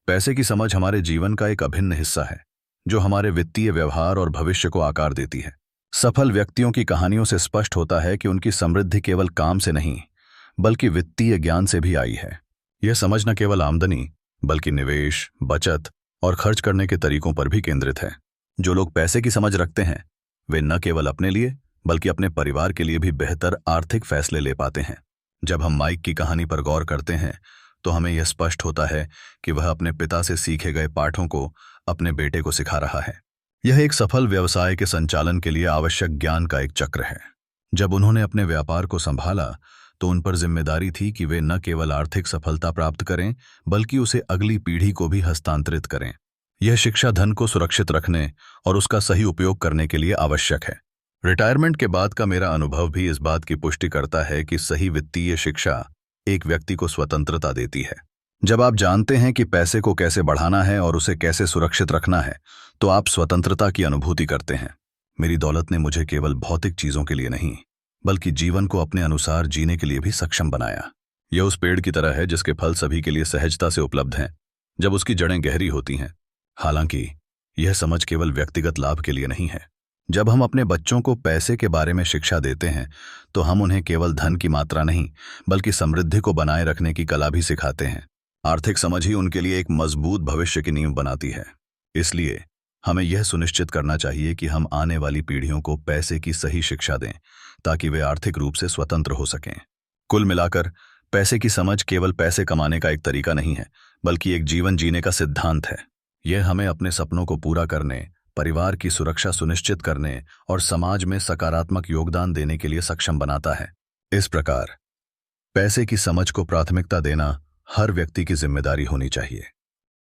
पैसे की समझ हमारे जीवन का एक अभिन्न हिस्सा है, जो हमारे वित्तीय व्यवहार और भविष्य को आकार देती है। सफल व्यक्तियों की कहानियों से स्पष्ट होता है कि उनकी समृद्धि केवल काम से नहीं, बल्कि वित्तीय ज्ञान से भी आई है। यह समझ न केवल आमदनी, बल्कि निवेश, बचत और खर्च करने के तरीकों पर भी केंद्रित है। जो लोग पैसे की समझ रखते हैं, वे न केवल अपने लिए, बल्कि अपने परिवार के लिए भी बेहतर आर्थिक फैसले ले पाते हैं। जब हम माइक की कहानी पर गौर करते हैं, तो हमें यह स्पष्ट होता है कि वह अपने पिता से सीखे गए पाठों को अपने बेटे को सिखा रहा है। यह एक सफल व्यवसाय के संचालन के लिए आवश्यक ज्ञान का एक चक्र है। जब उन्होंने अपने व्यापार को संभाला, तो उन पर जिम्मेदारी थी कि वे न केवल आर्थिक सफलता प्राप्त करें, बल्कि उसे अगली पीढ़ी को भी हस्तांतरित करें। यह शिक्षा धन को सुरक्षित रखने और उसका सही उपयोग करने के लिए आवश्यक है। रिटायरमेंट के बाद का मेरा अनुभव भी इस बात की पुष्टि करता है कि सही वित्तीय शिक्षा एक व्यक्ति को स्वतंत्रता देती है। जब आप जानते हैं कि पैसे को कैसे बढ़ाना है और उसे कैसे सुरक्षित रखना है, तो आप स्वतंत्रता की अनुभूति करते हैं। मेरी दौलत ने मुझे केवल भौतिक चीजों के लिए नहीं, बल्कि जीवन को अपने अनुसार जीने के लिए भी सक्षम बनाया। यह उस पेड़ की तरह है जिसके फल सभी के लिए सहजता से उपलब्ध हैं, जब उसकी जड़ें गहरी होती हैं। हालांकि यह समझ केवल व्यक्तिगत लाभ के लिए नहीं है। जब हम अपने बच्चों को पैसे के बारे में शिक्षा देते हैं, तो हम उन्हें केवल धन की मात्रा नहीं, बल्कि समृद्धि को बनाए रखने की कला भी सिखाते हैं। आर्थिक समझ ही उनके लिए एक मजबूत भविष्य की नींव बनाती है। इसलिए हमें यह सुनिश्चित करना चाहिए कि हम आने वाली पीढ़ियों को पैसे की सही शिक्षा दें, ताकि वे आर्थिक रूप से स्वतंत्र हो सकें। कुल मिलाकर, पैसे की समझ केवल पैसे कमाने का एक तरीका नहीं है, बल्कि एक जीवन जीने का सिद्धांत है। यह हमें अपने सपनों को पूरा करने, परिवार की सुरक्षा सुनिश्चित करने और समाज में सकारात्मक योगदान देने के लिए सक्षम बनाता है। इस प्रकार पैसे की समझ को प्राथमिकता देना हर व्यक्ति की जिम्मेदारी होनी चाहिए।